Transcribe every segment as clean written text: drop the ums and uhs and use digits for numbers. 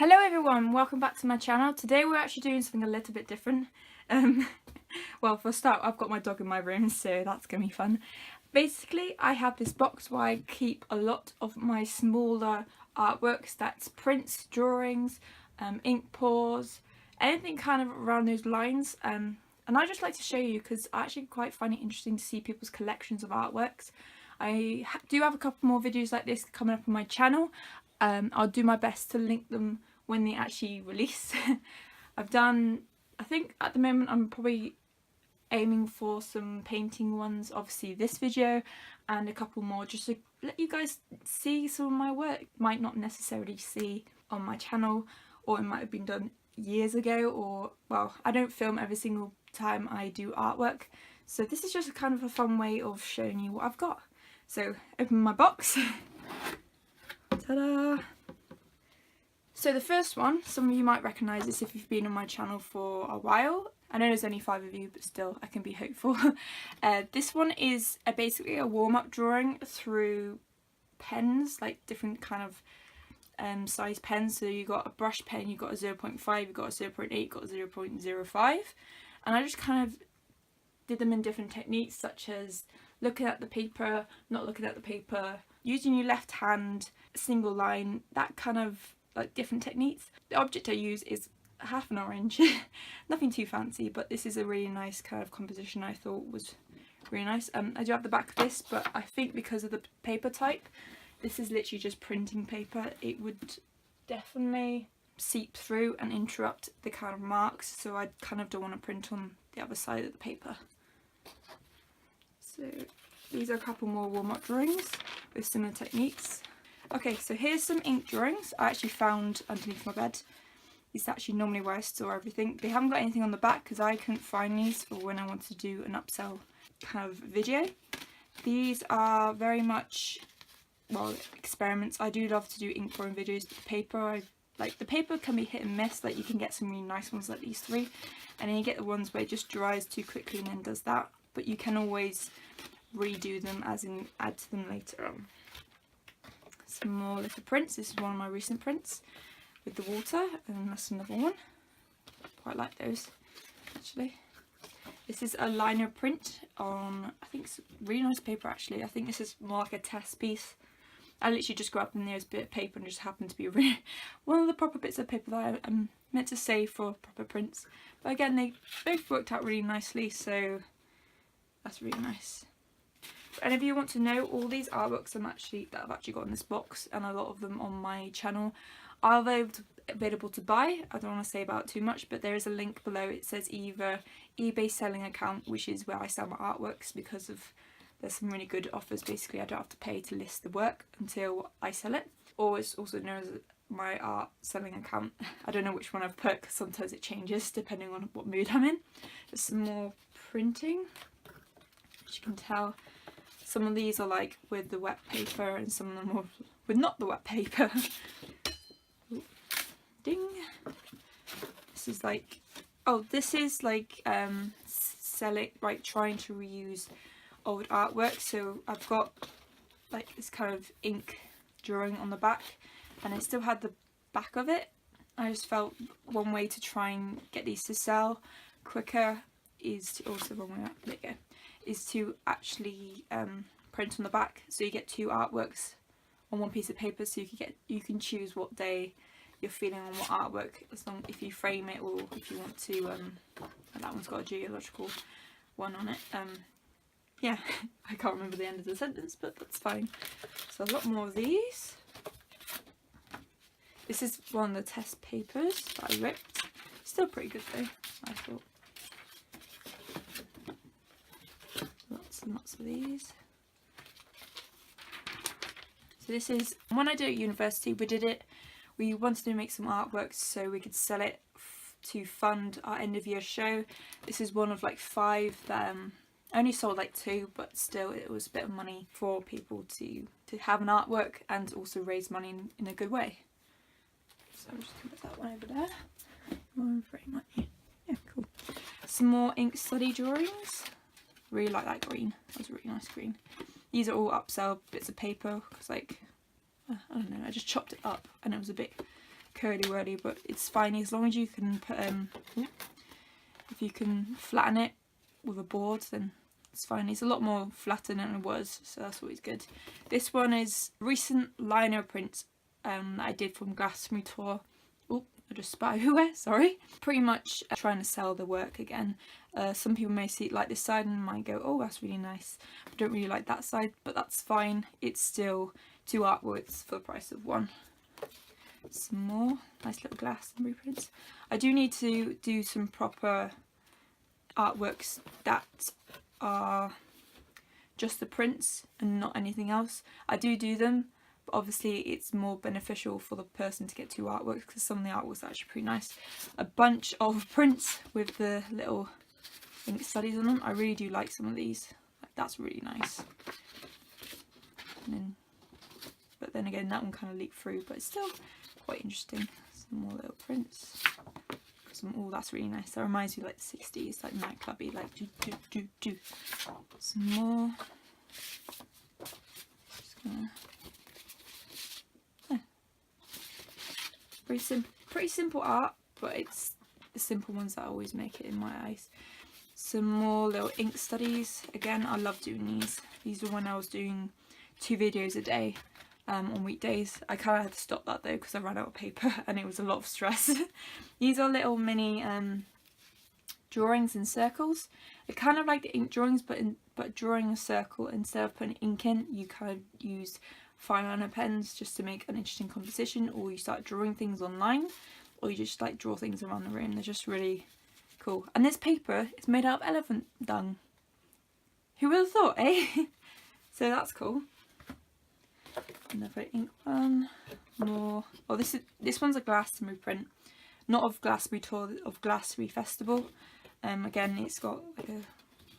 Hello everyone, welcome back to my channel. Today we're actually doing something a little bit different. Well, for a start, I've got my dog in my room, so that's gonna be fun. Basically, I have this box where I keep a lot of my smaller artworks. That's prints, drawings, ink pours, anything kind of around those lines. And I just like to show you because I actually quite find it interesting to see people's collections of artworks. I do have a couple more videos like this coming up on my channel. I'll do my best to link them when they actually release. I think at the moment I'm probably aiming for some painting ones, obviously this video, and a couple more just to let you guys see some of my work. You might not necessarily see on my channel, or it might have been done years ago, or, well, I don't film every single time I do artwork, so this is just a kind of a fun way of showing you what I've got. So, open my box. Ta-da! So the first one, some of you might recognise this if you've been on my channel for a while. I know there's only 5 of you, but still, I can be hopeful. This one is basically a warm-up drawing through pens, like different kind of size pens. So you got a brush pen, you got a 0.5, you got a 0.8, you got a 0.05. And I just kind of did them in different techniques, such as looking at the paper, not looking at the paper, using your left hand, single line, that kind of like different techniques. The object I use is half an orange, nothing too fancy, but this is a really nice kind of composition I thought was really nice. I do have the back of this, but I think because of the paper type, this is literally just printing paper. It would definitely seep through and interrupt the kind of marks, so I kind of don't want to print on the other side of the paper. So these are a couple more warm-up drawings with similar techniques. Okay, so here's some ink drawings I actually found underneath my bed. This is actually normally where I store everything. They haven't got anything on the back because I couldn't find these for when I want to do an upsell kind of video. These are very much, well, experiments. I do love to do ink pouring videos, but the paper can be hit and miss. Like, you can get some really nice ones like these 3, and then you get the ones where it just dries too quickly and then does that. But you can always redo them, as in add to them later on. Some more little prints. This is one of my recent prints with the water, and that's another one. Quite like those, actually. This is a liner print on, I think it's really nice paper actually. I think this is more like a test piece. I literally just grabbed the nearest bit of paper and just happened to be one of the proper bits of paper that I'm meant to save for proper prints. But again, they both worked out really nicely, so that's really nice. And if you want to know, all these artworks that I've actually got in this box, and a lot of them on my channel, are available to buy. I don't want to say about too much, but there is a link below. It says either eBay selling account, which is where I sell my artworks, because there's some really good offers. Basically, I don't have to pay to list the work until I sell it. Or it's also known as my art selling account. I don't know which one I've put because sometimes it changes depending on what mood I'm in. There's some more printing, as you can tell. Some of these are like with the wet paper, and some of them are with not the wet paper. Ding. This is like, oh, this is like trying to reuse old artwork. So I've got like this kind of ink drawing on the back, and I still had the back of it. I just felt one way to try and get these to sell quicker is to, also wrong way up, there you go, is to actually print on the back, so you get 2 artworks on one piece of paper, so you can choose what day you're feeling on what artwork, as long if you frame it, or if you want to that one's got a geological one on it. Yeah, I can't remember the end of the sentence, but that's fine. So a lot more of these. This is one of the test papers that I ripped. Still pretty good though, I thought. Lots and lots of these. So this is, when I did at university, we wanted to make some artworks so we could sell it to fund our end of year show. This is one of like 5 that I only sold like 2, but still it was a bit of money for people to have an artwork and also raise money in a good way. So I'm just going to put that one over there. One frame, aren't you? Yeah, cool. Some more ink study drawings. Really like that green. That was a really nice green. These are all upsell bits of paper because, like, I don't know, I just chopped it up and it was a bit curly whirly, but it's fine as long as you can put if you can flatten it with a board, then it's fine. It's a lot more flatter than it was, so that's always good. This one is recent liner print that I did from Glastonbury Tour. Oh, I just spat everywhere, sorry. Pretty much trying to sell the work again. Some people may see it like this side and might go, oh, that's really nice. I don't really like that side, but that's fine. It's still 2 artworks for the price of 1. Some more nice little Glastonbury prints. I do need to do some proper artworks that are just the prints and not anything else. I do them, but obviously it's more beneficial for the person to get 2 artworks because some of the artworks are actually pretty nice. A bunch of prints with the little ink studies on them. I really do like some of these. Like, that's really nice. But then again, that one kind of leaked through, but it's still quite interesting. Some more little prints. Oh, that's really nice. That reminds me of like the 60s, like nightclubby, like do. Some more. Just gonna... Pretty simple art, but it's the simple ones that always make it in my eyes. Some more little ink studies. Again, I love doing these. These were when I was doing 2 videos a day. On weekdays. I kind of had to stop that though because I ran out of paper and it was a lot of stress. These are little mini drawings in circles. I kind of like the ink drawings, but drawing a circle instead of putting ink in, you kind of use fine liner pens just to make an interesting composition, or you start drawing things online, or you just like draw things around the room. They're just really cool. And this paper is made out of elephant dung. Who would have thought, eh? So that's cool. Another ink one. More. Oh, this one's a Glastonbury print, not of Glastonbury Tour, of Glastonbury Festival. Again, it's got like a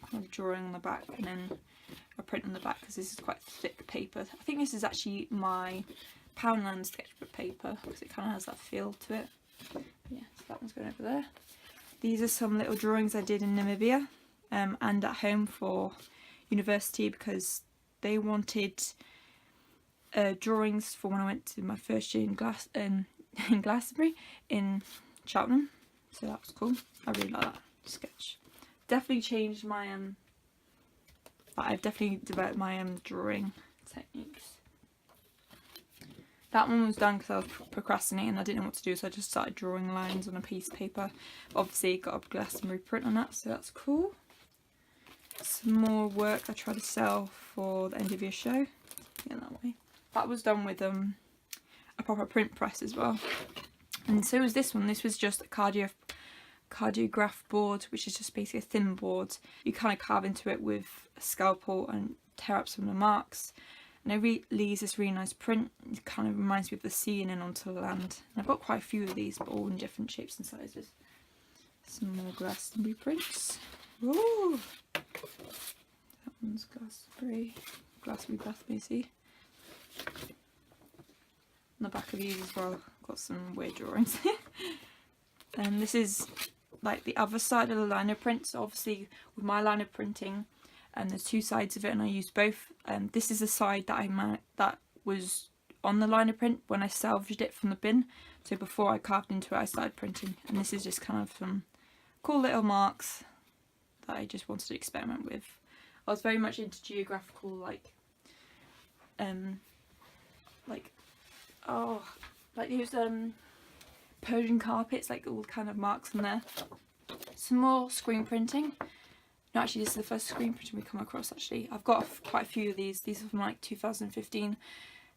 kind of drawing on the back and then a print on the back because this is quite thick paper. I think this is actually my Poundland sketchbook paper because it kind of has that feel to it. Yeah, so that one's going over there. These are some little drawings I did in Namibia and at home for university because they wanted drawings for when I went to my first year in Glastonbury in Cheltenham, so that was cool. I really like that sketch. Definitely changed my I've definitely developed my drawing techniques. That one was done because I was procrastinating. I didn't know what to do, so I just started drawing lines on a piece of paper. Obviously got a Glastonbury print on that, so that's cool. Some more work I try to sell for the end of your show. Yeah, that way. That was done with a proper print press as well. And so was this one. This was just a cardiograph board, which is just basically a thin board. You kind of carve into it with a scalpel and tear up some of the marks. And it leaves this really nice print. It kind of reminds me of the sea and then onto the land. And I've got quite a few of these, but all in different shapes and sizes. Some more Glastonbury prints. Ooh! That one's Glastonbury see. On the back of these as well, got some weird drawings. And this is like the other side of the liner print. So obviously with my liner printing, there's 2 sides of it, and I used both. This is the side that that was on the liner print when I salvaged it from the bin. So before I carved into it, I started printing, and this is just kind of some cool little marks that I just wanted to experiment with. I was very much into geographical, like these Persian carpets, like all kind of marks on there. Some more screen printing. No, actually, this is the first screen printing we come across. Actually, I've got quite a few of these. These are from like 2015,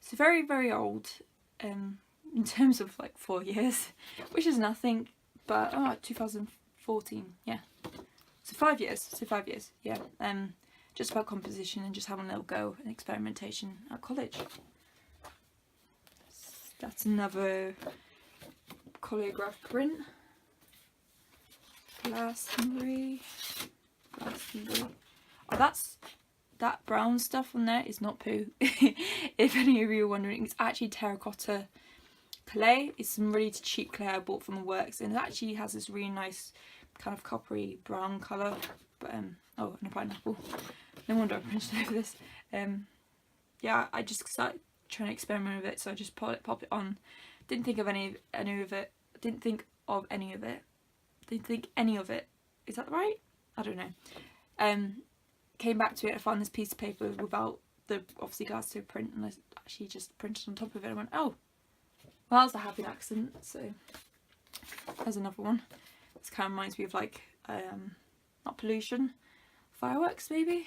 so very, very old. In terms of like 4 years, which is nothing. But 2014, yeah. So 5 years. Yeah. Just about composition and just having a little go and experimentation at college. That's another choreograph print. Glastonbury. Oh, that brown stuff on there is not poo. If any of you are wondering, it's actually terracotta clay. It's some really cheap clay I bought from the works, and it actually has this really nice kind of coppery brown colour. But oh, and a pineapple. No wonder I printed over this. Yeah, I just started trying to experiment with it, so I just pop it on Didn't think of any of it. Didn't think of any of it. Didn't think any of it. Is that right? I don't know. Came back to it. I found this piece of paper without the obviously glass print, and I actually just printed on top of it. I went, oh, well, that's a happy accident. So there's another one. This kind of reminds me of like not pollution, fireworks maybe.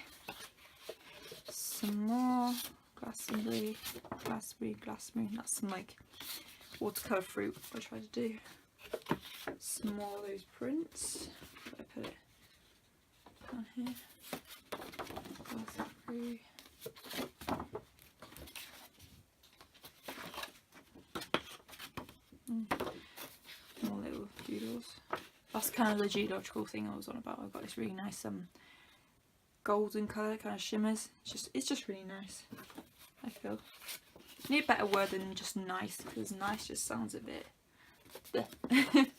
Some more Glastonbury. That's some like watercolour fruit I tried to do. Some more of those prints. I put it down here. Glastonbury. More little doodles. That's kind of the geological thing I was on about. I've got this really nice golden colour, kind of shimmers. It's just really nice, I feel. I need a better word than just nice, because nice just sounds a bit bleh.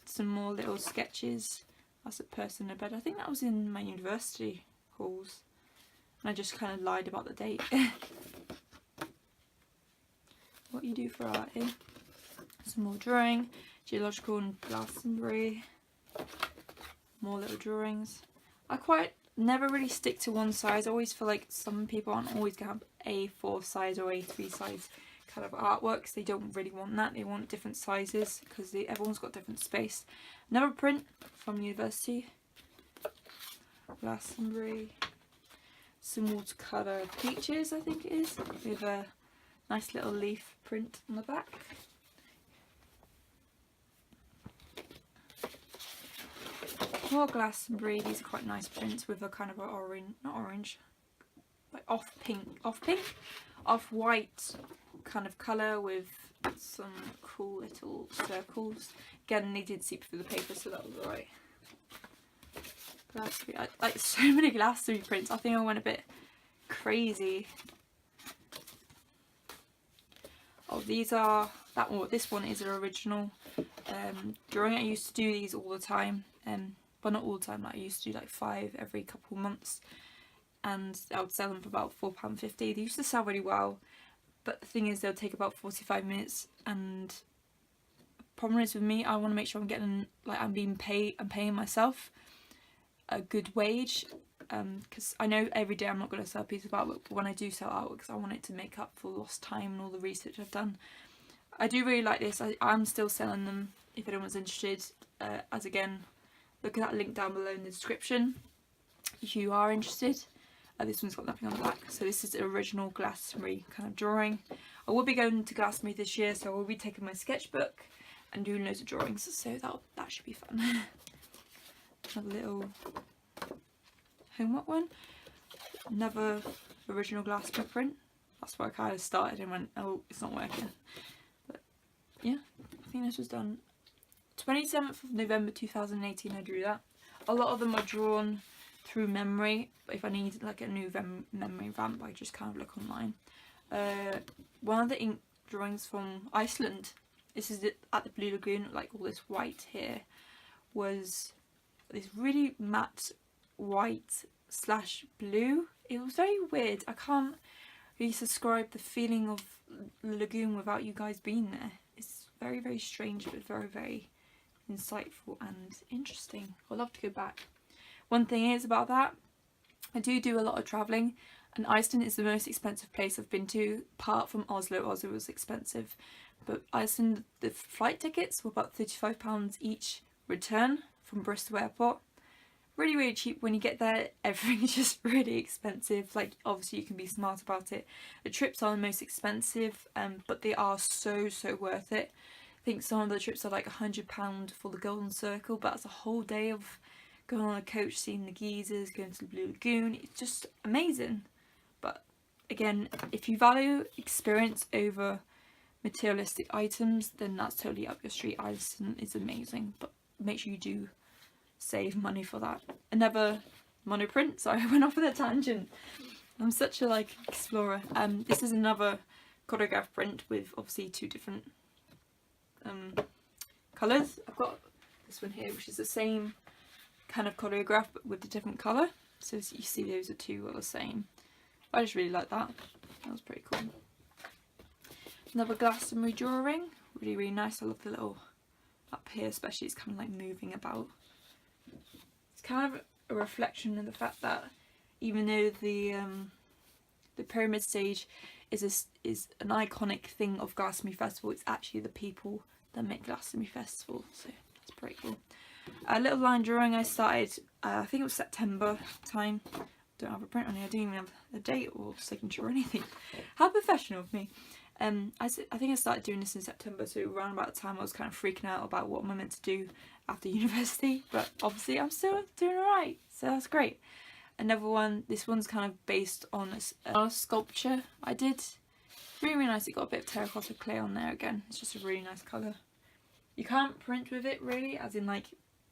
Some more little sketches. That's a person in a bed. I think that was in my university halls, and I just kind of lied about the date. What you do for art, eh? Some more drawing, geological and Glastonbury. More little drawings. I quite never really stick to one size. I always feel like some people aren't always going to have A4 size or A3 size kind of artworks. They don't really want that. They want different sizes because everyone's got different space. Another print from university. Glastonbury. Some watercolour peaches, I think it is, with a nice little leaf print on the back. More Glastonbury. These are quite nice prints with a kind of orange, not orange, like off-white kind of colour with some cool little circles. Again, they did seep through the paper, so that was alright. Glastonbury, like so many Glastonbury prints. I think I went a bit crazy. Oh, these are that one. This one is an original drawing. I used to do these all the time. Well, not all the time. Like I used to do like 5 every couple of months, and I would sell them for about £4.50. They used to sell really well, but the thing is, they'll take about 45 minutes. And the problem is with me, I want to make sure I'm getting I'm paying myself a good wage, because I know every day I'm not going to sell a piece of artwork, but when I do sell artwork, because I want it to make up for lost time and all the research I've done. I do really like this. I'm still selling them if anyone's interested. As again, look at that link down below in the description if you are interested. This one's got nothing on the back, so this is the original Glastonbury kind of drawing. I will be going to Glastonbury this year, so I will be taking my sketchbook and doing loads of drawings, so that should be fun. Another little homework one. Another original Glastonbury print. That's where I kind of started and went, oh, it's not working. But yeah, I think this was done 27th of November 2018. I drew that. A lot of them are drawn through memory, but if I need like a new memory vamp, I just kind of look online. One of the ink drawings from Iceland, this is at the Blue Lagoon, like all this white here, was this really matte white / blue. It was very weird. I can't really describe the feeling of the lagoon without you guys being there. It's very, very strange, but very, very insightful and interesting. I'd love to go back. One thing is about that, I do a lot of travelling, and Iceland is the most expensive place I've been to, apart from Oslo. Oslo was expensive, but Iceland, the flight tickets were about £35 each return from Bristol Airport. Really, really cheap. When you get there, everything is just really expensive. Like, obviously you can be smart about it. The trips are the most expensive, but they are so worth it. I think some of the trips are like £100 for the Golden Circle, but that's a whole day of going on a coach, seeing the geysers, going to the Blue Lagoon. It's just amazing. But again, if you value experience over materialistic items, then that's totally up your street. Iceland is amazing, but make sure you do save money for that. Another monoprint. Sorry, I went off on a tangent. I'm such a explorer. This is another choreograph print with obviously 2 different colours. I've got this one here, which is the same kind of choreograph but with a different colour. So as you see, those are 2 are the same. I just really like that. That was pretty cool. Another Glastonbury drawing really, really nice. I love the little, up here especially, it's kind of like moving about. It's kind of a reflection of the fact that even though the pyramid stage is an iconic thing of Glastonbury Festival, it's actually the people that make Glastonbury Festival, so that's pretty cool. A little line drawing I started, I think it was September time. Don't have a print on here, I don't even have a date or signature or anything. How professional of me. I think I started doing this in September, so around about the time I was kind of freaking out about what am I meant to do after university, but obviously I'm still doing alright, so that's great. Another one, this one's kind of based on a sculpture I did. Really, really nice. It got a bit of terracotta clay on there again. It's just a really nice colour. You can't print with it really, as in like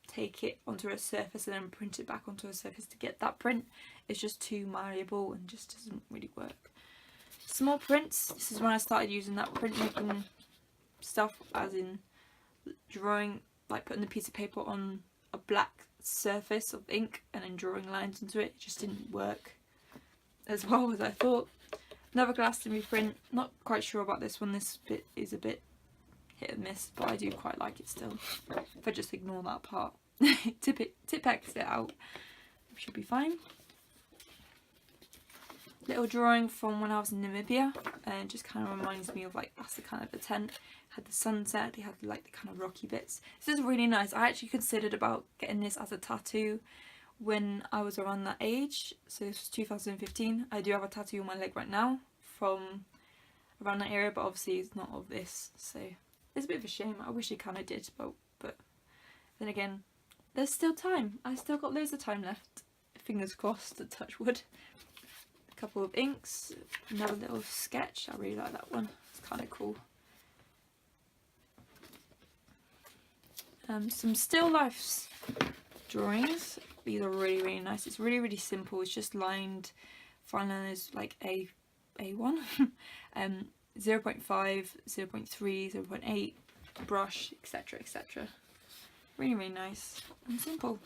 take it onto a surface and then print it back onto a surface to get that print. It's just too malleable and just doesn't really work. Small prints. This is when I started using that printmaking stuff, as in drawing, like putting the piece of paper on a black surface of ink and then drawing lines into it. It just didn't work as well as I thought. Another Glastonbury print, not quite sure about this one. This bit is a bit hit and miss, but I do quite like it still. If I just ignore that part, tip X it out, it should be fine. Little drawing from when I was in Namibia, and just kind of reminds me of like, that's the kind of the tent. Had the sunset, they had like the kind of rocky bits. This is really nice. I actually considered about getting this as a tattoo when I was around that age, so this was 2015. I do have a tattoo on my leg right now from around that area, but obviously it's not of this, so it's a bit of a shame. I wish it kind of did, but then again, there's still time. I still got loads of time left. Fingers crossed, to touch wood. A couple of inks, another little sketch. I really like that one. It's kind of cool. Some still lifes drawings. These are really, really nice. It's really, really simple. It's just lined, fine liners like A1, 0.5, 0.3, 0.8, brush, etc, etc. Really, really nice and simple.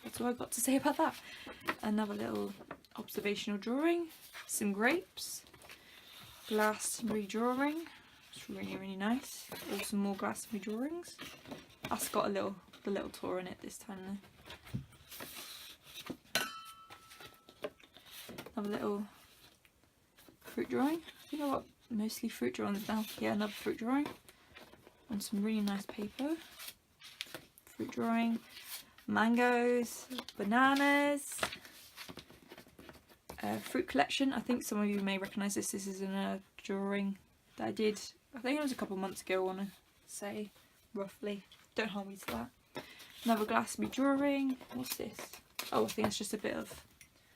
That's all I've got to say about that. Another little observational drawing, some grapes, Glastonbury drawing. It's really, really nice. Also more Glastonbury drawings. That's got the little tour in it this time though. Another little fruit drawing. I think I've got mostly fruit drawings now. Yeah, another fruit drawing on some really nice paper. Fruit drawing, mangoes, bananas, fruit collection. I think some of you may recognise this. This is in a drawing that I did, I think it was a couple of months ago, I want to say, roughly. Don't hold me to that. Another Glastonbury drawing. What's this? Oh, I think it's just a bit of...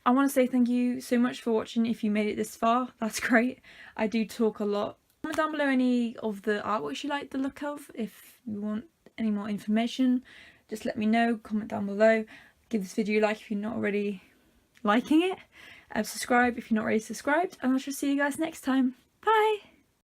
I want to say thank you so much for watching. If you made it this far, that's great. I do talk a lot. Comment down below any of the artworks you like the look of. If you want any more information, just let me know. Comment down below. Give this video a like if you're not already liking it. Subscribe if you're not already subscribed. And I shall see you guys next time. Bye!